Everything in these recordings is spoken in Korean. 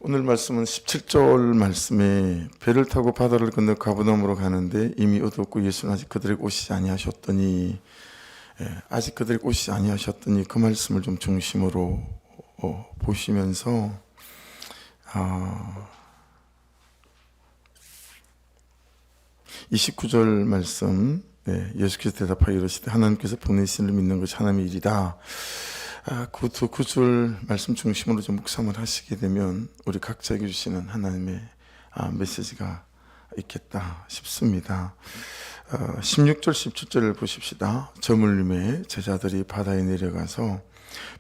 오늘 말씀은 17절 말씀에 배를 타고 바다를 건너 가버나움으로 가는데 이미 어두웠고 예수는 아직 그들에게 오시지 아니하셨더니 아직 그들에게 오시지 아니하셨더니 그 말씀을 좀 중심으로 보시면서 29절 말씀 예수께서 대답하여 이르시되 하나님께서 보내신 이를 믿는 것이 하나님의 일이다. 그 두 구절 말씀 중심으로 좀 묵상을 하시게 되면 우리 각자에게 주시는 하나님의 메시지가 있겠다 싶습니다. 16절 17절을 보십시다. 저물림에 제자들이 바다에 내려가서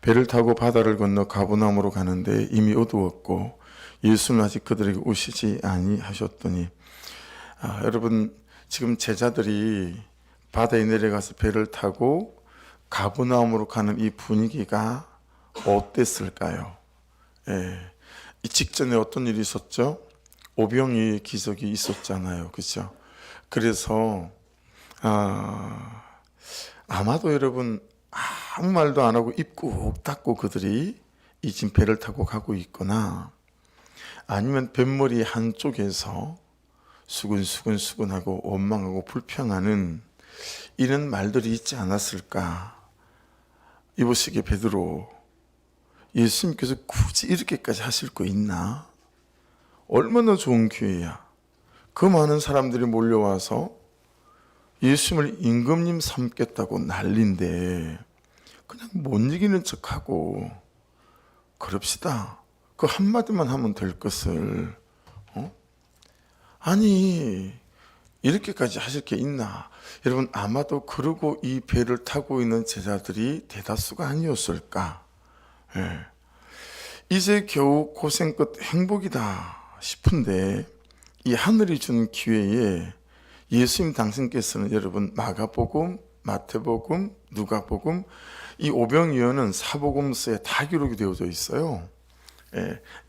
배를 타고 바다를 건너 가버나움으로 가는데 이미 어두웠고 예수는 아직 그들에게 오시지 아니하셨더니 여러분 지금 제자들이 바다에 내려가서 배를 타고 가버나움으로 가는 이 분위기가 어땠을까요? 이 직전에 어떤 일이 있었죠? 오병이의 기적이 있었잖아요, 그렇죠? 그래서 아마도 여러분 아무 말도 안 하고 입 꾹 닫고 그들이 이 지금 배를 타고 가고 있거나 아니면 뱃머리 한쪽에서 수근수근하고 원망하고 불평하는 이런 말들이 있지 않았을까? 이보시기에 베드로, 예수님께서 굳이 이렇게까지 하실 거 있나? 얼마나 좋은 기회야. 그 많은 사람들이 몰려와서 예수님을 임금님 삼겠다고 난리인데 그냥 못 이기는 척하고 그럽시다. 그 한마디만 하면 될 것을 아니 이렇게까지 하실 게 있나? 여러분 아마도 그러고 이 배를 타고 있는 제자들이 대다수가 아니었을까? 이제 겨우 고생 끝 행복이다 싶은데 이 하늘이 준 기회에 예수님 당신께서는 여러분 마가복음, 마태복음, 누가복음 이 오병이어는 사복음서에 다 기록이 되어져 있어요.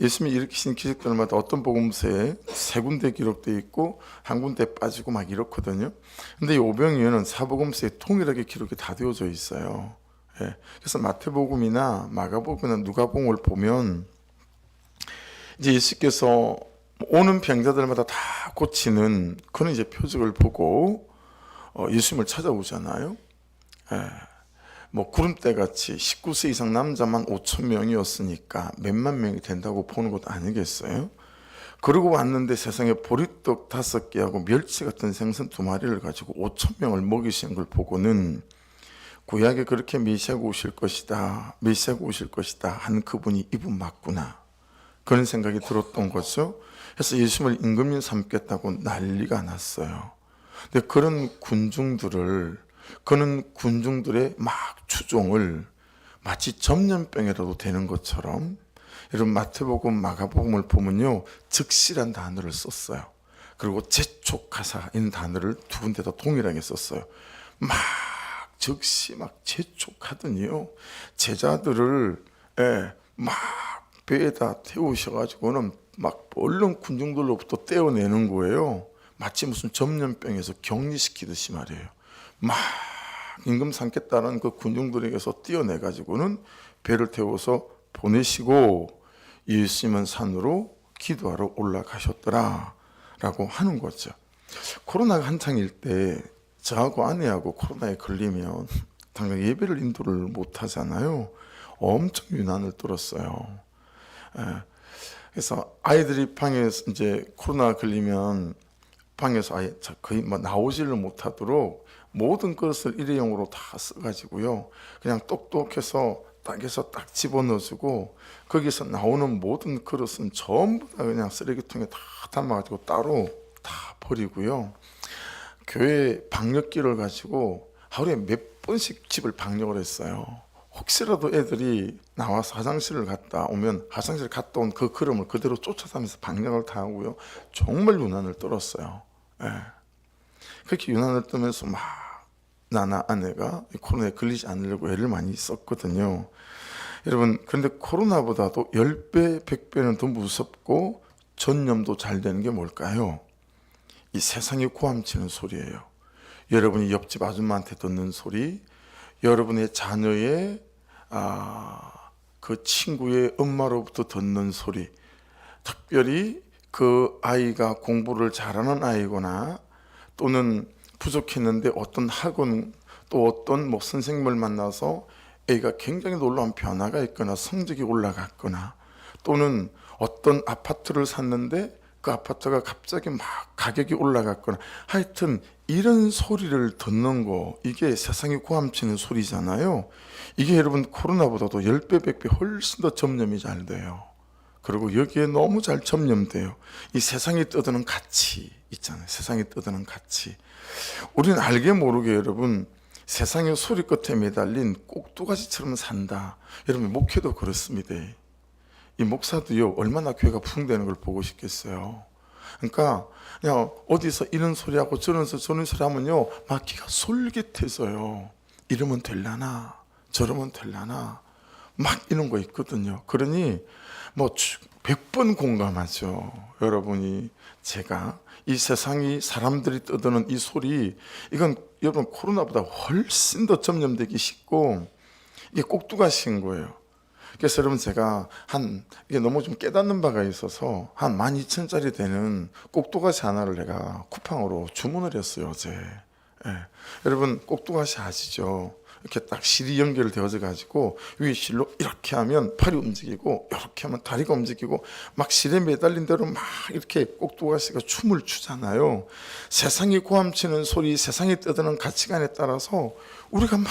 예수님이 일으키신 기적들마다 어떤 복음서에 세 군데 기록되어 있고 한 군데 빠지고 막 이렇거든요. 근데 이 오병이어는 사복음서에 통일하게 기록이 다 되어져 있어요. 그래서 마태복음이나 마가복음이나 누가복음을 보면 이제 예수께서 오는 병자들마다 다 고치는 그런 이제 표적을 보고 예수님을 찾아오잖아요. 뭐 구름대 같이 19세 이상 남자만 5천 명이었으니까 몇만 명이 된다고 보는 것도 아니겠어요? 그러고 왔는데 세상에 보리떡 5개하고 멸치 같은 생선 2마리를 가지고 5천 명을 먹이신 걸 보고는 구약에 그렇게 메시아가 오실 것이다, 메시아가 오실 것이다 한 그분이 이분 맞구나 그런 생각이 들었던 거죠. 그래서 예수님을 임금님 삼겠다고 난리가 났어요. 근데 그런 군중들의 막 추종을 마치 전염병이라도 되는 것처럼 여러분 마태복음, 마가복음을 보면요 즉시란 단어를 썼어요. 그리고 재촉하사 이런 단어를 두 군데 다 동일하게 썼어요. 막 즉시 막 재촉하더니요 제자들을 막 배에다 태우셔가지고는 막 얼른 군중들로부터 떼어내는 거예요. 마치 무슨 전염병에서 격리시키듯이 말이에요. 막 임금 삼겠다는 그 군중들에게서 떼어내가지고는 배를 태워서 보내시고 예수님은 산으로 기도하러 올라가셨더라 라고 하는 거죠. 코로나가 한창일 때 저하고 아내하고 코로나에 걸리면 당장 예배를 인도를 못 하잖아요. 엄청 유난을 떨었어요. 그래서 아이들이 방에서 이제 코로나 걸리면 방에서 아예 거의 뭐 나오지를 못하도록 모든 그릇을 일회용으로 다 써가지고요. 그냥 똑똑해서 딱에서 딱 집어넣어주고 거기서 나오는 모든 그릇은 전부 다 그냥 쓰레기통에 다 담아가지고 따로 다 버리고요. 교회 방역기를 가지고 하루에 몇 번씩 집을 방역을 했어요. 혹시라도 애들이 나와서 화장실을 갔다 오면 화장실 갔다 온 그 그릇을 그대로 쫓아다니면서 방역을 다 하고요. 정말 유난을 떨었어요. 그렇게 유난을 떨면서 막 나나 아내가 코로나에 걸리지 않으려고 애를 많이 썼거든요. 여러분 그런데 코로나보다도 10배, 100배는 더 무섭고 전염도 잘 되는 게 뭘까요? 이 세상이 고함치는 소리예요. 여러분이 옆집 아줌마한테 듣는 소리, 여러분의 자녀의 그 친구의 엄마로부터 듣는 소리, 특별히 그 아이가 공부를 잘하는 아이거나 또는 부족했는데 어떤 학원 또 어떤 뭐 선생님을 만나서 애가 굉장히 놀라운 변화가 있거나 성적이 올라갔거나 또는 어떤 아파트를 샀는데 그 아파트가 갑자기 막 가격이 올라갔거나 하여튼 이런 소리를 듣는 거 이게 세상이 고함치는 소리잖아요. 이게 여러분 코로나보다도 10배 100배 훨씬 더 접념이 잘 돼요. 그리고 여기에 너무 잘 접념돼요. 이 세상이 떠드는 가치 있잖아요. 세상이 떠드는 가치. 우리는 알게 모르게 여러분 세상의 소리 끝에 매달린 꼭두가시처럼 산다. 여러분 목회도 그렇습니다. 이 목사도요 얼마나 교회가 부흥되는 걸 보고 싶겠어요. 그러니까 그냥 어디서 이런 소리하고 저런 소리 하면요 막 귀가 솔깃해서요. 이러면 될라나 저러면 될라나 막 이런 거 있거든요. 그러니 뭐 100번 공감하죠. 여러분이 제가 이 세상이 사람들이 떠드는 이 소리 이건 여러분 코로나보다 훨씬 더 점령되기 쉽고 이게 꼭두가시인 거예요. 그래서 여러분 제가 이게 너무 좀 깨닫는 바가 있어서 한 12,000원짜리 되는 꼭두가시 하나를 내가 쿠팡으로 주문을 했어요 어제. 예. 여러분 꼭두가시 아시죠? 이렇게 딱 실이 연결되어져 가지고 위에 실로 이렇게 하면 팔이 움직이고 이렇게 하면 다리가 움직이고 막 실에 매달린 대로 막 이렇게 꼭두가시가 춤을 추잖아요. 세상이 고함치는 소리, 세상이 떠드는 가치관에 따라서 우리가 막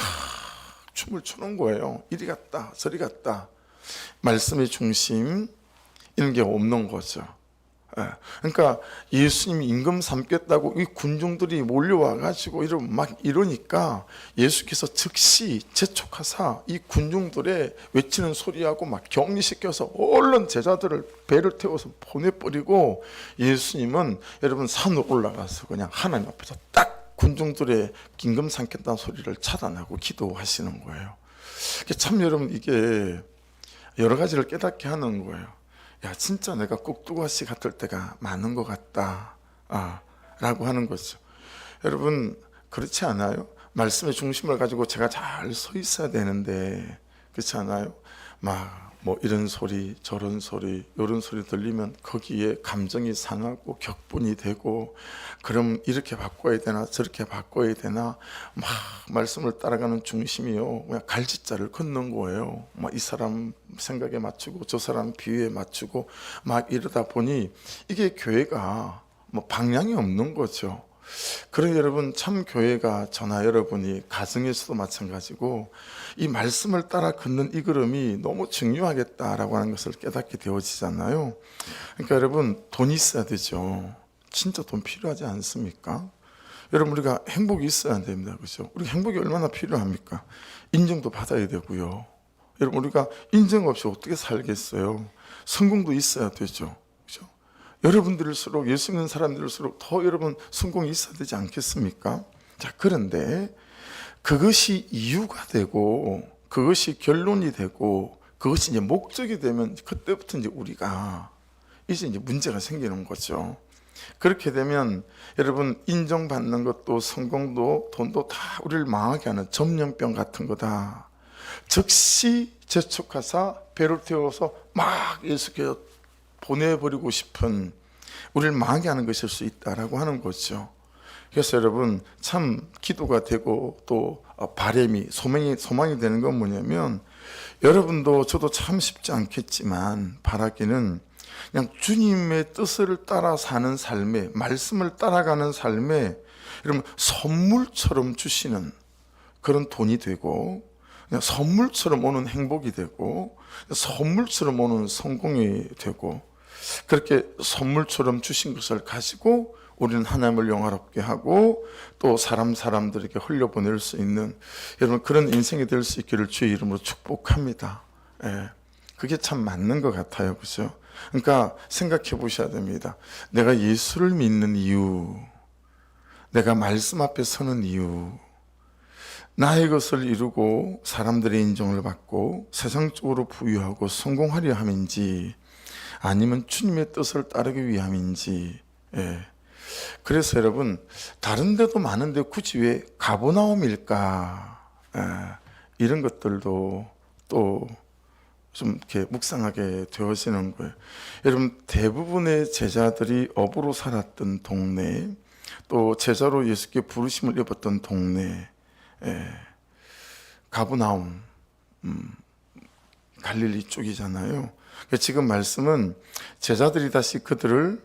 춤을 추는 거예요. 이리 갔다 저리 갔다. 말씀의 중심 이런 게 없는 거죠. 그러니까 예수님이 임금 삼겠다고 이 군중들이 몰려와 가지고 이러니까 예수께서 즉시 재촉하사 이 군중들의 외치는 소리하고 막 격리시켜서 얼른 제자들을 배를 태워서 보내버리고 예수님은 여러분 산으로 올라가서 그냥 하나님 앞에서 딱 군중들의 임금 삼겠다는 소리를 차단하고 기도하시는 거예요. 참 여러분 이게 여러 가지를 깨닫게 하는 거예요. 야 진짜 내가 꼭두가시 같을 때가 많은 것 같다 라고 하는 거죠. 여러분 그렇지 않아요? 말씀의 중심을 가지고 제가 잘 서 있어야 되는데 그렇지 않아요? 막 뭐 이런 소리 저런 소리 이런 소리 들리면 거기에 감정이 상하고 격분이 되고 그럼 이렇게 바꿔야 되나 저렇게 바꿔야 되나 막 말씀을 따라가는 중심이요 그냥 갈짓자를 걷는 거예요. 막 이 사람 생각에 맞추고 저 사람 비유에 맞추고 막 이러다 보니 이게 교회가 뭐 방향이 없는 거죠. 그런 여러분 참 교회가 저나 여러분이 가정에서도 마찬가지고 이 말씀을 따라 걷는 이 걸음이 너무 중요하겠다라고 하는 것을 깨닫게 되어지잖아요. 그러니까 여러분 돈이 있어야 되죠. 진짜 돈 필요하지 않습니까? 여러분 우리가 행복이 있어야 됩니다. 그렇죠? 우리 행복이 얼마나 필요합니까? 인정도 받아야 되고요. 여러분 우리가 인정 없이 어떻게 살겠어요? 성공도 있어야 되죠. 그렇죠? 여러분들일수록 예수 믿는 사람들일수록 더 여러분 성공이 있어야 되지 않겠습니까? 자 그런데 그것이 이유가 되고 그것이 결론이 되고 그것이 이제 목적이 되면 그때부터 이제 우리가 이제 문제가 생기는 거죠. 그렇게 되면 여러분 인정받는 것도 성공도 돈도 다 우리를 망하게 하는 점령병 같은 거다. 즉시 재촉하사 배를 태워서 막 예수께서 보내버리고 싶은 우리를 망하게 하는 것일 수 있다라고 하는 거죠. 그래서 여러분 참 기도가 되고 또 바람이 소망이 되는 건 뭐냐면 여러분도 저도 참 쉽지 않겠지만 바라기는 그냥 주님의 뜻을 따라 사는 삶에 말씀을 따라가는 삶에 여러분 선물처럼 주시는 그런 돈이 되고 그냥 선물처럼 오는 행복이 되고 선물처럼 오는 성공이 되고 그렇게 선물처럼 주신 것을 가지고 우리는 하나님을 영화롭게 하고 또 사람들에게 흘려보낼 수 있는 여러분 그런 인생이 될 수 있기를 주의 이름으로 축복합니다. 예, 그게 참 맞는 것 같아요. 그죠? 그러니까 생각해 보셔야 됩니다. 내가 예수를 믿는 이유, 내가 말씀 앞에 서는 이유, 나의 것을 이루고 사람들의 인정을 받고 세상적으로 부유하고 성공하려 함인지 아니면 주님의 뜻을 따르기 위함인지. 예. 그래서 여러분 다른 데도 많은데 굳이 왜 가버나움일까? 예. 이런 것들도 또 좀 이렇게 묵상하게 되어지는 거예요. 여러분, 대부분의 제자들이 어부로 살았던 동네, 또 제자로 예수께 부르심을 입었던 동네, 가브나움, 갈릴리 쪽이잖아요. 지금 말씀은 제자들이 다시 그들을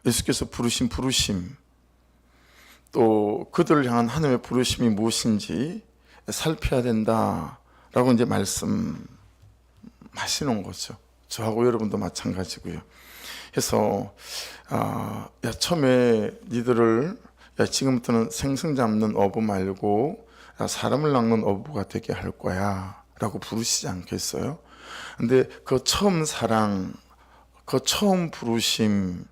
예수께서 부르신 부르심, 또 그들을 향한 하나님의 부르심이 무엇인지 살펴야 된다라고 이제 말씀하시는 거죠. 저하고 여러분도 마찬가지고요. 그래서 야, 처음에 니들을 지금부터는 생선 잡는 어부 말고 사람을 낚는 어부가 되게 할 거야 라고 부르시지 않겠어요? 근데 그 처음 사랑, 그 처음 부르심,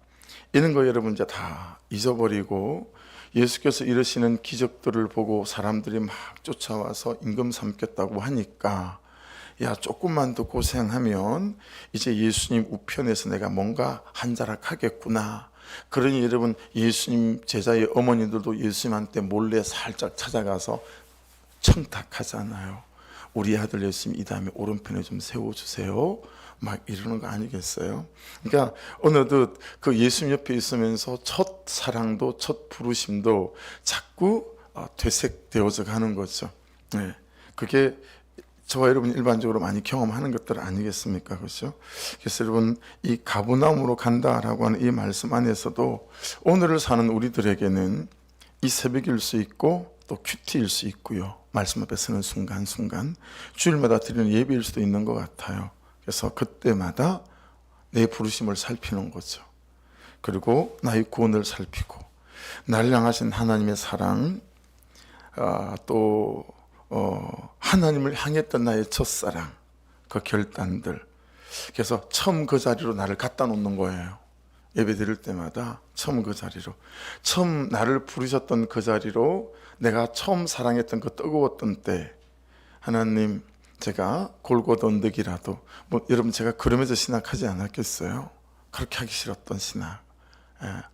이런 거 여러분 이제 다 잊어버리고 예수께서 이러시는 기적들을 보고 사람들이 막 쫓아와서 임금 삼겠다고 하니까, 야, 조금만 더 고생하면 이제 예수님 우편에서 내가 뭔가 한 자락 하겠구나. 그러니 여러분, 예수님 제자의 어머니들도 예수님한테 몰래 살짝 찾아가서 청탁하잖아요. 우리 아들 예수님 이 다음에 오른편에 좀 세워주세요. 막 이러는 거 아니겠어요? 그러니까 어느덧 그 예수님 옆에 있으면서 첫 사랑도 첫 부르심도 자꾸 되새되어져 가는 거죠. 네. 그게 저와 여러분 일반적으로 많이 경험하는 것들 아니겠습니까? 그렇죠? 그래서 여러분, 이 가브나움으로 간다라고 하는 이 말씀 안에서도 오늘을 사는 우리들에게는 이 새벽일 수 있고 또 큐티일 수 있고요. 말씀 앞에 서는 순간순간 주일마다 드리는 예배일 수도 있는 것 같아요. 그래서 그때마다 내 부르심을 살피는 거죠. 그리고 나의 구원을 살피고 나를 향하신 하나님의 사랑, 또 하나님을 향했던 나의 첫사랑, 그 결단들. 그래서 처음 그 자리로 나를 갖다 놓는 거예요. 예배 드릴 때마다 처음 그 자리로, 처음 나를 부르셨던 그 자리로, 내가 처음 사랑했던 그 뜨거웠던 때, 하나님, 제가 골고다 언덕이라도, 여러분, 제가 그러면서 신학하지 않았겠어요? 그렇게 하기 싫었던 신학,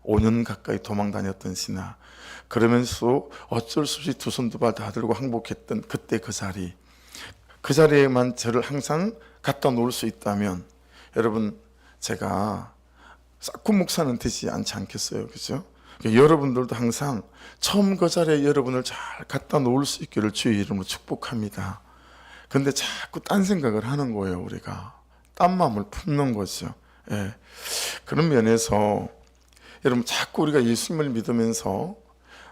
5년 가까이 도망 다녔던 신학, 그러면서 어쩔 수 없이 두 손 두 발 다 들고 항복했던 그때 그 자리, 그 자리에만 저를 항상 갖다 놓을 수 있다면, 여러분, 제가 싹구 목사는 되지 않지 않겠어요? 그죠? 여러분들도 항상 처음 그 자리에 여러분을 잘 갖다 놓을 수 있기를 주의 이름으로 축복합니다. 근데 자꾸 딴 생각을 하는 거예요. 우리가 딴 마음을 품는 거죠. 예. 그런 면에서 여러분, 자꾸 우리가 예수님을 믿으면서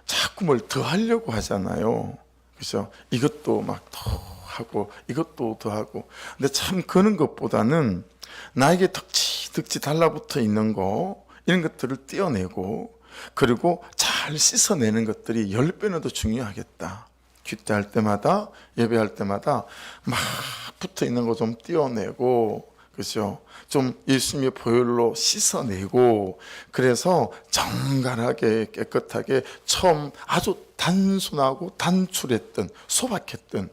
자꾸 뭘 더 하려고 하잖아요. 그죠? 이것도 막 더 하고 이것도 더 하고. 근데 참 그런 것보다는 나에게 덕지 달라붙어 있는 거, 이런 것들을 떼어내고, 그리고 잘 씻어내는 것들이 10배는 더 중요하겠다. 큐티할 때마다, 예배할 때마다 막 붙어 있는 거 좀 떼어내고, 그죠? 좀 예수님의 보혈로 씻어내고, 그래서 정갈하게 깨끗하게 처음 아주 단순하고 단출했던, 소박했던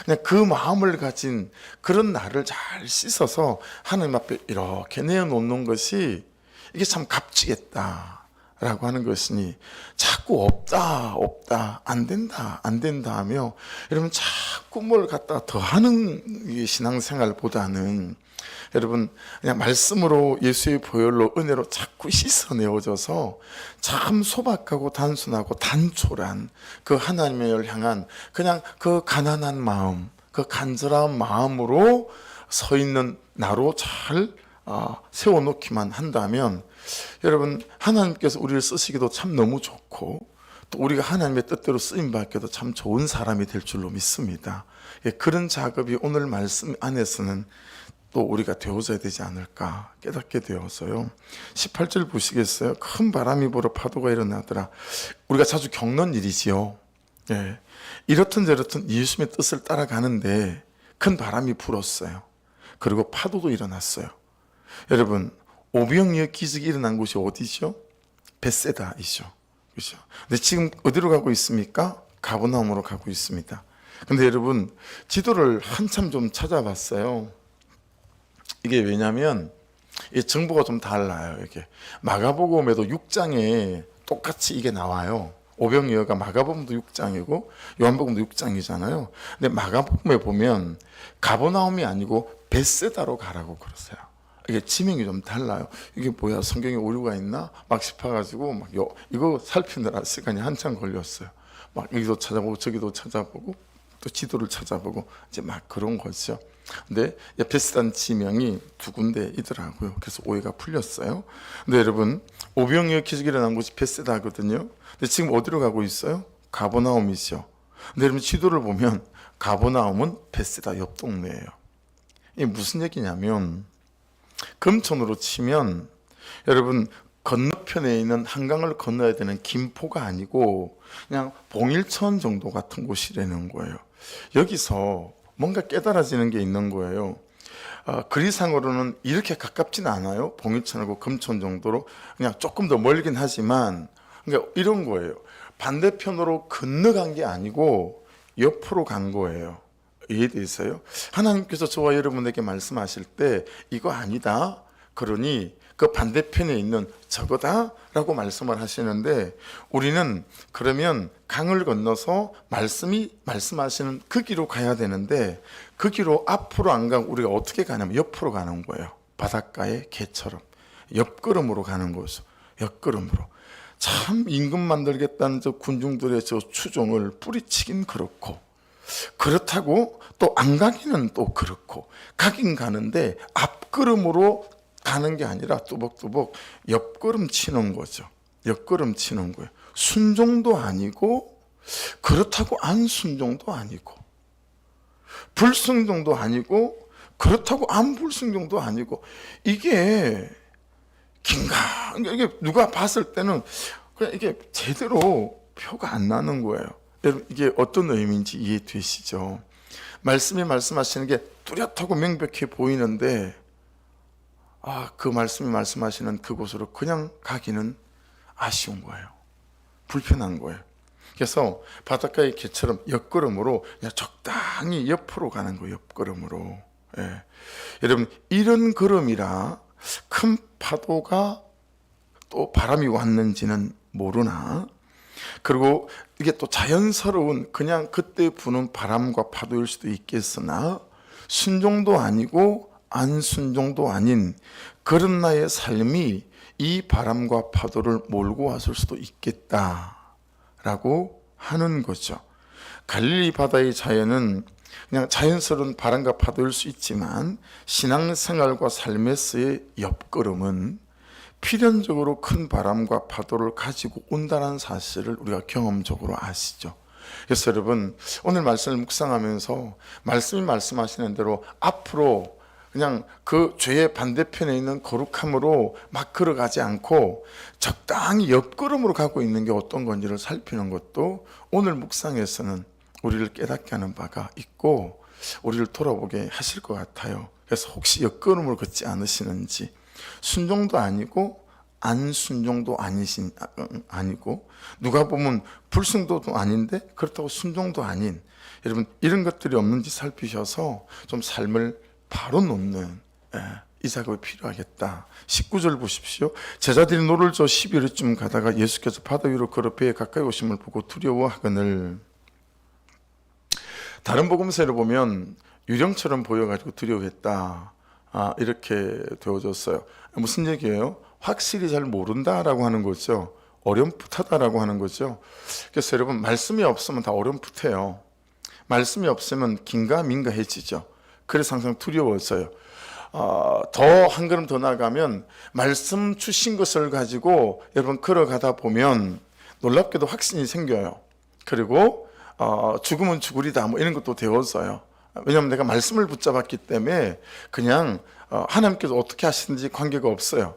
그냥 그 마음을 가진 그런 나를 잘 씻어서 하나님 앞에 이렇게 내어놓는 것이, 이게 참 값지겠다라고 하는 것이니, 자꾸 없다 안 된다 하며 여러분 자꾸 뭘 갖다 더 하는 신앙생활보다는, 여러분 그냥 말씀으로 예수의 보혈로 은혜로 자꾸 씻어내어져서 참 소박하고 단순하고 단촐한 그 하나님을 향한 그냥 그 가난한 마음, 그 간절한 마음으로 서 있는 나로 잘 세워놓기만 한다면, 여러분 하나님께서 우리를 쓰시기도 참 너무 좋고, 또 우리가 하나님의 뜻대로 쓰임받기도 참 좋은 사람이 될 줄로 믿습니다. 그런 작업이 오늘 말씀 안에서는 또 우리가 되어져야 되지 않을까 깨닫게 되어서요. 18절 보시겠어요? 큰 바람이 불어 파도가 일어나더라. 우리가 자주 겪는 일이지요. 예. 이렇든 저렇든 예수님의 뜻을 따라가는데 큰 바람이 불었어요. 그리고 파도도 일어났어요. 여러분, 오병이어 기적이 일어난 곳이 어디죠? 벳세다이죠. 그렇죠? 근데 지금 어디로 가고 있습니까? 가버나움으로 가고 있습니다. 근데 여러분, 지도를 한참 좀 찾아봤어요. 이게 왜냐면 이 정보가 좀 달라요. 이게 마가복음에도 6장에 똑같이 이게 나와요. 오병이어가 마가복음도 6장이고 요한복음도 6장이잖아요. 근데 마가복음에 보면 가버나움이 아니고 벳세다로 가라고 그러세요. 이게 지명이 좀 달라요. 이게 뭐야, 성경에 오류가 있나 막 싶어가지고 막 이거 살피느라 시간이 한참 걸렸어요. 막 여기도 찾아보고 저기도 찾아보고 또 지도를 찾아보고 이제 막 그런 거죠. 근데 벳세다는 지명이 두 군데이더라고요. 그래서 오해가 풀렸어요. 근데 여러분, 오병이어 기적이 일어난 곳이 벳세다거든요. 근데 지금 어디로 가고 있어요? 가버나움이죠. 근데 여러분, 지도를 보면 가버나움은 벳세다 옆 동네예요. 이게 무슨 얘기냐면, 금천으로 치면 여러분 건너편에 있는 한강을 건너야 되는 김포가 아니고 그냥 봉일천 정도 같은 곳이라는 거예요. 여기서 뭔가 깨달아지는 게 있는 거예요. 거리상으로는 이렇게 가깝진 않아요. 봉일천하고 금천 정도로 그냥 조금 더 멀긴 하지만, 그러니까 이런 거예요. 반대편으로 건너간 게 아니고 옆으로 간 거예요. 이해되세요? 하나님께서 저와 여러분에게 말씀하실 때 이거 아니다, 그러니 그 반대편에 있는 저거다 라고 말씀을 하시는데, 우리는 그러면 강을 건너서 말씀하시는 그 길로 가야 되는데, 그 길로 앞으로 안 가고 우리가 어떻게 가냐면 옆으로 가는 거예요. 바닷가의 개처럼 옆걸음으로 가는 거죠. 옆걸음으로. 참 임금 만들겠다는 저 군중들의 저 추종을 뿌리치긴 그렇다고 또 안 가기는 또 그렇고, 가긴 가는데 앞걸음으로 가는 게 아니라 뚜벅뚜벅 옆걸음 치는 거죠. 옆걸음 치는 거예요. 순종도 아니고 그렇다고 안 순종도 아니고, 불순종도 아니고 그렇다고 안 불순종도 아니고, 이게 긴가, 이게 누가 봤을 때는 그냥 이게 제대로 표가 안 나는 거예요. 여러분, 이게 어떤 의미인지 이해되시죠? 말씀이 말씀하시는 게 뚜렷하고 명백해 보이는데, 그 말씀이 말씀하시는 그곳으로 그냥 가기는 아쉬운 거예요. 불편한 거예요. 그래서 바닷가의 개처럼 옆걸음으로 그냥 적당히 옆으로 가는 거예요. 옆걸음으로. 예. 여러분, 이런 걸음이라 큰 파도가 또 바람이 왔는지는 모르나, 그리고 이게 또 자연스러운 그냥 그때 부는 바람과 파도일 수도 있겠으나, 순종도 아니고 안 순종도 아닌 그런 나의 삶이 이 바람과 파도를 몰고 왔을 수도 있겠다라고 하는 거죠. 갈릴리 바다의 자연은 그냥 자연스러운 바람과 파도일 수 있지만, 신앙생활과 삶에서의 옆걸음은 필연적으로 큰 바람과 파도를 가지고 온다는 사실을 우리가 경험적으로 아시죠. 그래서 여러분, 오늘 말씀을 묵상하면서 말씀이 말씀하시는 대로 앞으로 그냥 그 죄의 반대편에 있는 거룩함으로 막 걸어가지 않고 적당히 옆걸음으로 가고 있는 게 어떤 건지를 살피는 것도 오늘 묵상에서는 우리를 깨닫게 하는 바가 있고 우리를 돌아보게 하실 것 같아요. 그래서 혹시 옆걸음으로 걷지 않으시는지, 순종도 아니고 안 순종도 아니고, 누가 보면 불순종도 아닌데 그렇다고 순종도 아닌, 여러분 이런 것들이 없는지 살피셔서 좀 삶을 바로 놓는 이 작업이 필요하겠다. 19절 보십시오. 제자들이 노를 저 11회쯤 가다가 예수께서 바다 위로 걸어 배에 가까이 오심을 보고 두려워하거늘. 다른 복음서를 보면 유령처럼 보여가지고 두려워했다, 이렇게 되어졌어요. 무슨 얘기예요? 확실히 잘 모른다라고 하는 거죠. 어렴풋하다라고 하는 거죠. 그래서 여러분, 말씀이 없으면 다 어렴풋해요. 말씀이 없으면 긴가민가해지죠. 그래서 항상 두려워져요. 더 한 걸음 더 나가면 말씀 주신 것을 가지고 여러분 걸어가다 보면 놀랍게도 확신이 생겨요. 그리고 죽으면 죽으리다 뭐 이런 것도 되어져요. 왜냐하면 내가 말씀을 붙잡았기 때문에 그냥 하나님께서 어떻게 하시는지 관계가 없어요.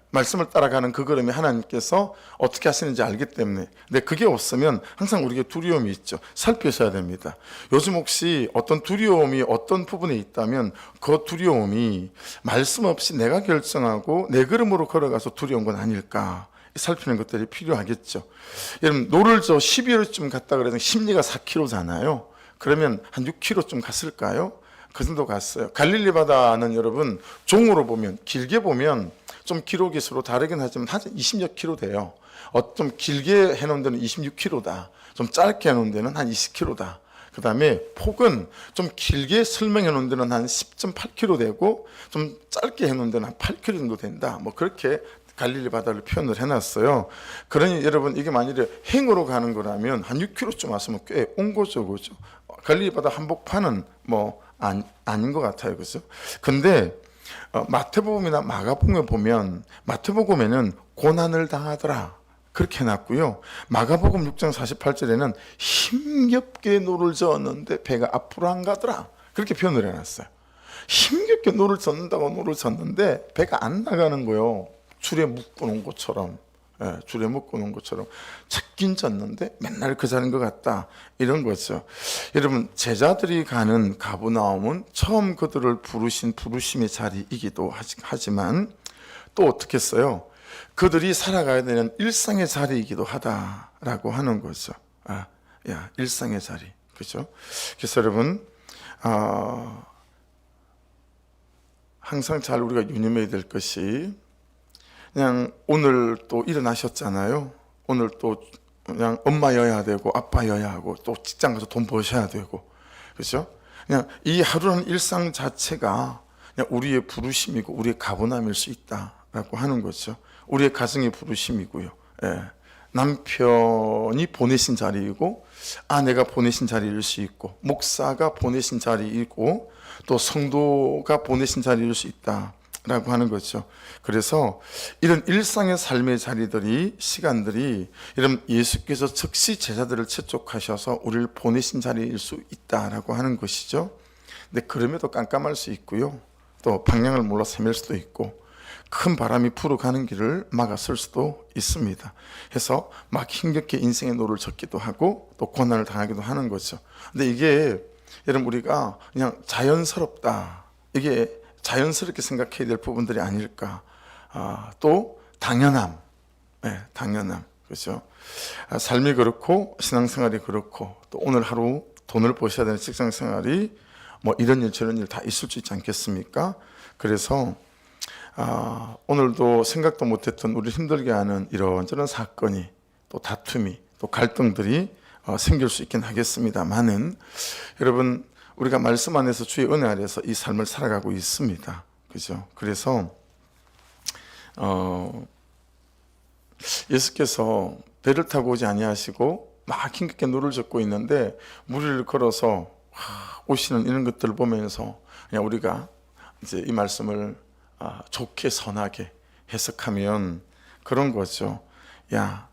말씀을 따라가는 그 걸음이 하나님께서 어떻게 하시는지 알기 때문에. 근데 그게 없으면 항상 우리에게 두려움이 있죠. 살피셔야 됩니다. 요즘 혹시 어떤 두려움이 어떤 부분에 있다면 그 두려움이 말씀 없이 내가 결정하고 내 걸음으로 걸어가서 두려운 건 아닐까 살피는 것들이 필요하겠죠. 여러분, 노를 저 12월쯤 갔다 그래서 심리가 4km잖아요. 그러면 한 6km쯤 갔을까요? 그 정도 갔어요. 갈릴리 바다는 여러분 종으로 보면, 길게 보면 좀 기록이 서로 다르긴 하지만 한 20여 킬로 돼요. 좀 길게 해놓은 데는 26km다. 좀 짧게 해놓은 데는 한 20km다. 그 다음에 폭은 좀 길게 설명해 놓은 데는 한 10.8km 되고 좀 짧게 해 놓은 데는 한 8km 정도 된다. 뭐 그렇게 갈릴리 바다를 표현을 해놨어요. 그러니 여러분 이게 만일에 행으로 가는 거라면 한 6km쯤 왔으면 꽤 온 거죠, 그죠? 갈릴리 바다 한복판은 뭐 아닌 것 같아요, 그죠? 근데 마태복음이나 마가복음에 보면 마태복음에는 고난을 당하더라 그렇게 해놨고요. 마가복음 6장 48절에는 힘겹게 노를 저었는데 배가 앞으로 안 가더라 그렇게 표현을 해놨어요. 힘겹게 노를 젓는다고 노를 젓는데 배가 안 나가는 거예요. 줄에 묶어놓은 것처럼, 줄에 묶어놓은 것처럼 찾긴 졌는데 맨날 그 자리인 것 같다 이런 거죠. 여러분 제자들이 가는 가브나움은 처음 그들을 부르신 부르심의 자리이기도 하지만 또 어떻게 했어요? 그들이 살아가야 되는 일상의 자리이기도 하다라고 하는 거죠. 일상의 자리, 그렇죠? 그래서 여러분 항상 잘 우리가 유념해야 될 것이 그냥 오늘 또 일어나셨잖아요. 오늘 또 그냥 엄마여야 되고 아빠여야 하고 또 직장 가서 돈 버셔야 되고 그렇죠? 그냥 이 하루라는 일상 자체가 그냥 우리의 부르심이고 우리의 가보남일 수 있다라고 하는 거죠. 우리의 가정의 부르심이고요. 남편이 보내신 자리이고 아내가 보내신 자리일 수 있고 목사가 보내신 자리이고 또 성도가 보내신 자리일 수 있다라고 하는 거죠. 그래서 이런 일상의 삶의 자리들이 시간들이 이런 예수께서 즉시 제자들을 채촉하셔서 우리를 보내신 자리일 수 있다라고 하는 것이죠. 근데 그럼에도 깜깜할 수 있고요. 또 방향을 몰라 헤맬 수도 있고 큰 바람이 불어가는 길을 막았을 수도 있습니다. 그래서 막 힘겹게 인생의 노를 젓기도 하고 또 고난을 당하기도 하는 거죠. 근데 이게 여러분 우리가 그냥 자연스럽다, 이게 자연스럽게 생각해야 될 부분들이 아닐까. 또 당연함, 당연함, 그렇죠? 삶이 그렇고 신앙생활이 그렇고 또 오늘 하루 돈을 버셔야 되는 직장생활이 뭐 이런 일 저런 일 다 있을 수 있지 않겠습니까? 그래서 오늘도 생각도 못했던 우리 힘들게 하는 이런저런 사건이 또 다툼이 또 갈등들이 생길 수 있긴 하겠습니다만은 여러분 우리가 말씀 안에서 주의 은혜 아래서 이 삶을 살아가고 있습니다. 그죠? 그래서 예수께서 배를 타고 오지 아니하시고 막 힘겹게 노를 젓고 있는데 무리를 걸어서 오시는 이런 것들을 보면서 그냥 우리가 이제 이 말씀을 좋게 선하게 해석하면 그런 거죠. 야,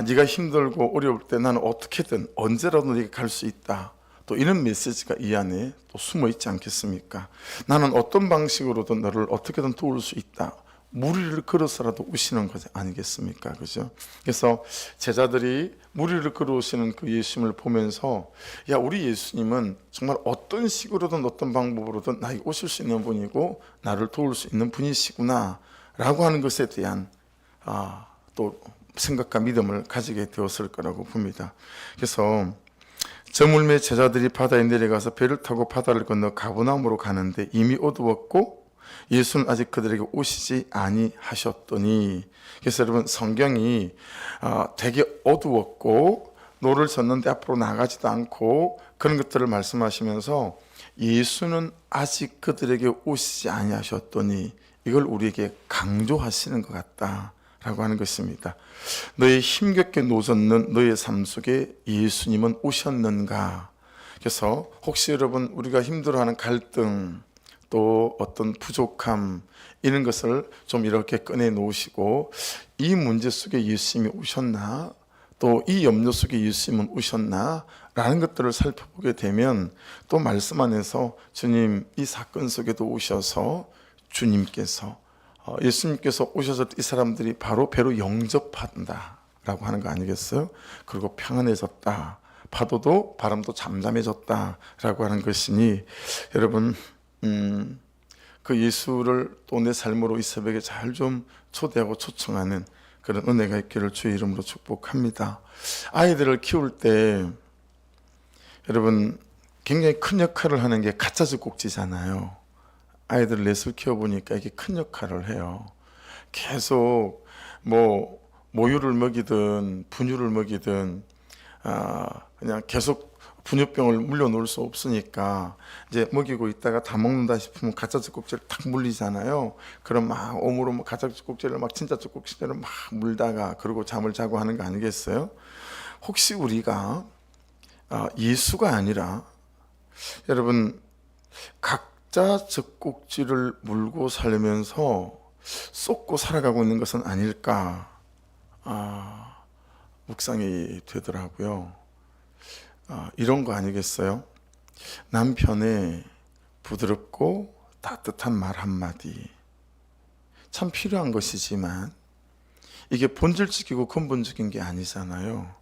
네가 힘들고 어려울 때 나는 어떻게든 언제라도 네가 갈 수 있다. 또 이런 메시지가 이 안에 또 숨어 있지 않겠습니까? 나는 어떤 방식으로든 너를 어떻게든 도울 수 있다. 무리를 걸어서라도 오시는 것 아니겠습니까? 그죠? 그래서 제자들이 무리를 걸어오시는 그 예수님을 보면서 야, 우리 예수님은 정말 어떤 식으로든 어떤 방법으로든 나에게 오실 수 있는 분이고 나를 도울 수 있는 분이시구나 라고 하는 것에 대한 또 생각과 믿음을 가지게 되었을 거라고 봅니다. 그래서 저물매 제자들이 바다에 내려가서 배를 타고 바다를 건너 가버나움으로 가는데 이미 어두웠고 예수는 아직 그들에게 오시지 아니하셨더니. 그래서 여러분 성경이 되게 어두웠고 노를 젓는데 앞으로 나가지도 않고 그런 것들을 말씀하시면서 예수는 아직 그들에게 오시지 아니하셨더니 이걸 우리에게 강조하시는 것 같다라고 하는 것입니다. 너의 힘겹게 노젓는 너의 삶 속에 예수님은 오셨는가? 그래서 혹시 여러분 우리가 힘들어하는 갈등 또 어떤 부족함 이런 것을 좀 이렇게 꺼내 놓으시고 이 문제 속에 예수님이 오셨나 또 이 염려 속에 예수님은 오셨나 라는 것들을 살펴보게 되면 또 말씀 안에서 주님 이 사건 속에도 오셔서 주님께서 예수님께서 오셔서 이 사람들이 바로 배로 영접한다 라고 하는 거 아니겠어요? 그리고 평안해졌다, 파도도 바람도 잠잠해졌다 라고 하는 것이니 여러분 그 예수를 또 내 삶으로 이 새벽에 잘 좀 초대하고 초청하는 그런 은혜가 있기를 주의 이름으로 축복합니다. 아이들을 키울 때 여러분 굉장히 큰 역할을 하는 게 가짜 젖꼭지잖아요. 아이들을 넷을 키워보니까 이게 큰 역할을 해요. 계속 뭐 모유를 먹이든 분유를 먹이든 그냥 계속 분유병을 물려놓을 수 없으니까 이제 먹이고 있다가 다 먹는다 싶으면 가짜 젖꼭지를 탁 물리잖아요. 그럼 막 오므로 뭐 가짜 젖꼭지를 막 진짜 젖꼭지를 막 물다가 그러고 잠을 자고 하는 거 아니겠어요? 혹시 우리가 예수가 아니라 여러분 각자 젖꼭지를 물고 살면서 쏟고 살아가고 있는 것은 아닐까 묵상이 되더라고요. 이런 거 아니겠어요? 남편의 부드럽고 따뜻한 말 한마디 참 필요한 것이지만 이게 본질적이고 근본적인 게 아니잖아요.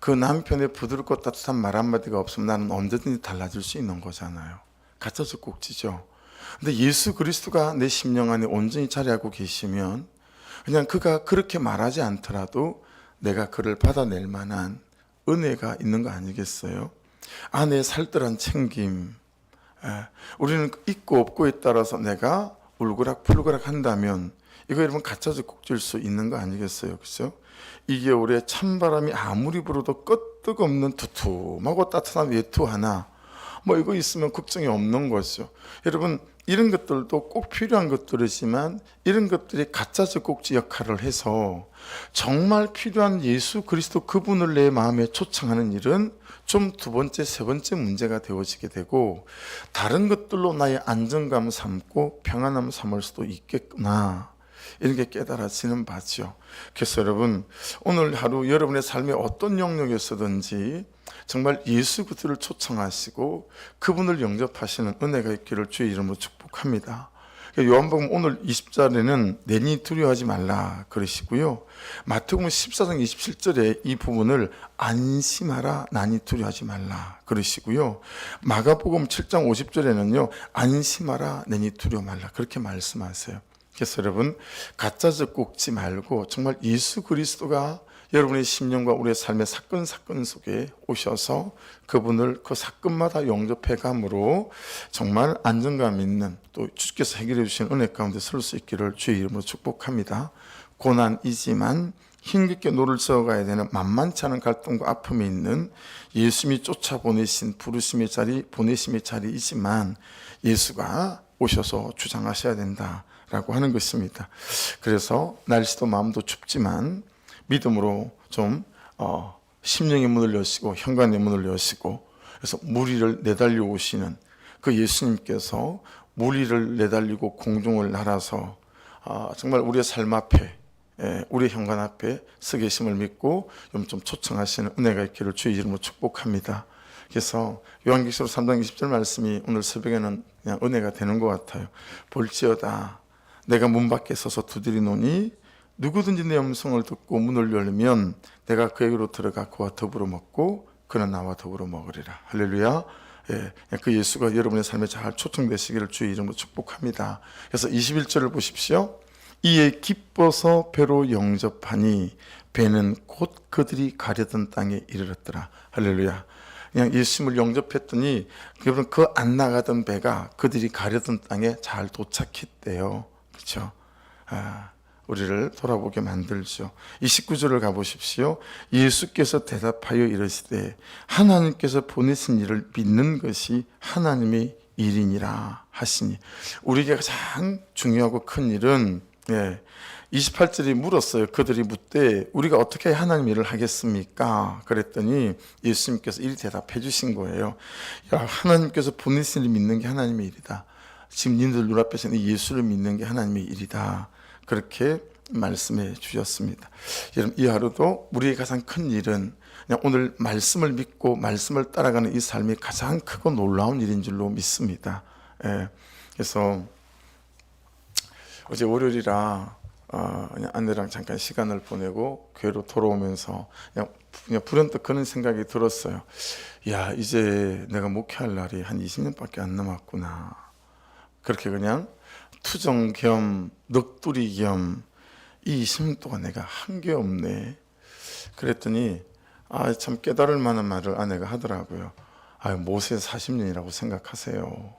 그 남편의 부드럽고 따뜻한 말 한마디가 없으면 나는 언제든지 달라질 수 있는 거잖아요. 가짜 젖꼭지죠. 근데 예수 그리스도가 내 심령 안에 온전히 자리하고 계시면 그냥 그가 그렇게 말하지 않더라도 내가 그를 받아낼 만한 은혜가 있는 거 아니겠어요? 아내의 살뜰한 챙김, 우리는 있고 없고에 따라서 내가 울그락불그락 한다면 이거 여러분 가짜 젖꼭지일 수 있는 거 아니겠어요? 그렇죠? 이 겨울에 찬바람이 아무리 불어도 끄떡없는 두툼하고 따뜻한 외투 하나 뭐 이거 있으면 걱정이 없는 거죠. 여러분 이런 것들도 꼭 필요한 것들이지만 이런 것들이 가짜 젖꼭지 역할을 해서 정말 필요한 예수 그리스도 그분을 내 마음에 초청하는 일은 좀 두 번째, 세 번째 문제가 되어지게 되고 다른 것들로 나의 안정감 삼고 평안함 삼을 수도 있겠구나. 이런 게 깨달아지는 바죠. 그래서 여러분 오늘 하루 여러분의 삶의 어떤 영역에서든지 정말 예수 그리스도를 초청하시고 그분을 영접하시는 은혜가 있기를 주의 이름으로 축복합니다. 요한복음 오늘 20절에는 내니 두려워하지 말라 그러시고요. 마태복음 14장 27절에 이 부분을 안심하라 나니 두려워하지 말라 그러시고요. 마가복음 7장 50절에는요. 안심하라 내니 두려워 말라 그렇게 말씀하세요. 그래서 여러분 가짜 젖꼭지 말고 정말 예수 그리스도가 여러분의 심령과 우리의 삶의 사건 속에 오셔서 그분을 그 사건마다 영접해 감으로 정말 안정감 있는 또 주께서 해결해 주신 은혜 가운데 설 수 있기를 주의 이름으로 축복합니다. 고난이지만 힘겹게 노를 저어가야 되는 만만치 않은 갈등과 아픔이 있는 예수님이 쫓아보내신 부르심의 자리 보내심의 자리이지만 예수가 오셔서 주장하셔야 된다라고 하는 것입니다. 그래서 날씨도 마음도 춥지만 믿음으로 좀 심령의 문을 여시고 현관의 문을 여시고 그래서 무리를 내달려 오시는 그 예수님께서 무리를 내달리고 공중을 날아서 정말 우리의 삶 앞에 우리의 현관 앞에 서 계심을 믿고 좀 초청하시는 은혜가 있기를 주의 이름으로 축복합니다. 그래서 요한계시록 3장 20절 말씀이 오늘 새벽에는 그냥 은혜가 되는 것 같아요. 볼지어다 내가 문 밖에 서서 두드리노니 누구든지 내 음성을 듣고 문을 열면 내가 그에게로 들어가 그와 더불어 먹고 그는 나와 더불어 먹으리라. 할렐루야. 그 예수가 여러분의 삶에 잘 초청되시기를 주의 이름으로 축복합니다. 그래서 21절을 보십시오. 이에 기뻐서 배로 영접하니 배는 곧 그들이 가려던 땅에 이르렀더라. 할렐루야. 그냥 예수님을 영접했더니 여러분 그 안 나가던 배가 그들이 가려던 땅에 잘 도착했대요. 그렇죠? 우리를 돌아보게 만들죠. 29절을 가보십시오. 예수께서 대답하여 이르시되 하나님께서 보내신 일을 믿는 것이 하나님의 일이니라 하시니 우리에게 가장 중요하고 큰 일은 28절이 물었어요. 그들이 묻되 우리가 어떻게 하나님 일을 하겠습니까? 그랬더니 예수님께서 이리 대답해 주신 거예요. 야, 하나님께서 보내신 일을 믿는 게 하나님의 일이다. 지금 님들 눈앞에 있는 예수를 믿는 게 하나님의 일이다. 그렇게 말씀해 주셨습니다. 여러분 이 하루도 우리의 가장 큰 일은 그냥 오늘 말씀을 믿고 말씀을 따라가는 이 삶이 가장 크고 놀라운 일인 줄로 믿습니다. 그래서 어제 월요일이라 그냥 아내랑 잠깐 시간을 보내고 교회로 돌아오면서 그냥 불현듯 그런 생각이 들었어요. 야, 이제 내가 목회할 날이 한 20년밖에 안 남았구나. 그렇게 그냥 투정 겸 넋두리 겸 이 20년 동안 내가 한 게 없네. 그랬더니 참 깨달을 만한 말을 아내가 하더라고요. 모세 40년이라고 생각하세요.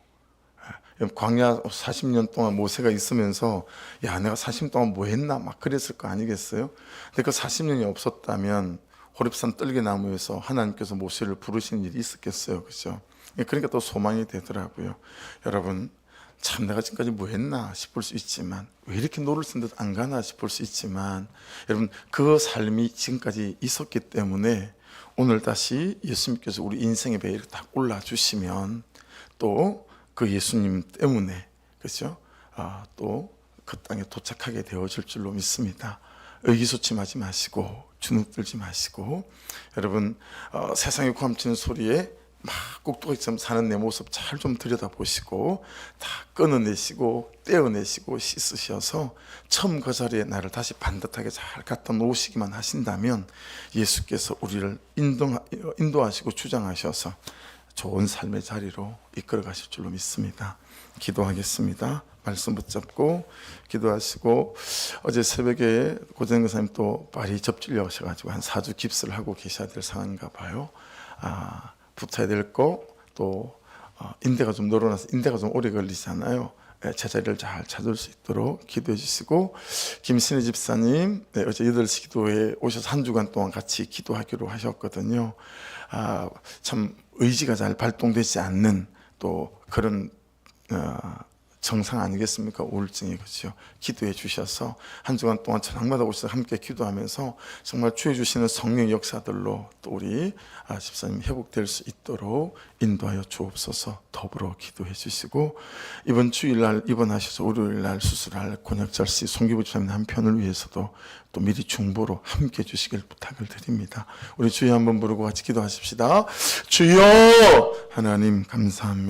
광야 40년 동안 모세가 있으면서 야 내가 40년 동안 뭐 했나 막 그랬을 거 아니겠어요? 근데 그 40년이 없었다면 호렙산 떨기나무에서 하나님께서 모세를 부르시는 일이 있었겠어요, 그죠? 그러니까 또 소망이 되더라고요. 여러분 참 내가 지금까지 뭐 했나 싶을 수 있지만 왜 이렇게 노를 쓴 듯 안 가나 싶을 수 있지만 여러분 그 삶이 지금까지 있었기 때문에 오늘 다시 예수님께서 우리 인생의 배에 이렇게 딱 올라주시면 또 그 예수님 때문에 그렇죠? 또 그 땅에 도착하게 되어질 줄로 믿습니다. 의기소침하지 마시고 주눅들지 마시고 여러분 세상에 고함치는 소리에 막 꼭두각처럼 사는 내 모습 잘 좀 들여다보시고 다 끊어내시고 떼어내시고 씻으셔서 처음 그 자리에 나를 다시 반듯하게 잘 갖다 놓으시기만 하신다면 예수께서 우리를 인도하시고 주장하셔서 좋은 삶의 자리로 이끌어 가실 줄로 믿습니다. 기도하겠습니다. 말씀 붙잡고 기도하시고 어제 새벽에 고재영 교사님 또 발이 접질려 오셔가지고 한 4주 깁스를 하고 계셔야 될 상황인가 봐요. 붙어야 될 거 또 인대가 좀 늘어나서 인대가 좀 오래 걸리잖아요. 제자리를 잘 찾을 수 있도록 기도해 주시고 김신혜 집사님 어제 8시 기도회에 오셔서 한 주간 동안 같이 기도하기로 하셨거든요. 참 의지가 잘 발동되지 않는 또 그런 정상 아니겠습니까? 우울증이 그렇죠. 기도해 주셔서 한 주간 동안 저녁마다 오셔서 함께 기도하면서 정말 주해 주시는 성령 역사들로 또 우리 집사님 회복될 수 있도록 인도하여 주옵소서. 더불어 기도해 주시고 이번 주일날 입원하셔서 월요일날 수술할 권혁철 씨, 송기부 집사님 남편을 위해서도 또 미리 중보로 함께 주시길 부탁을 드립니다. 우리 주여 한번 부르고 같이 기도하십시다. 주여 하나님 감사합니다.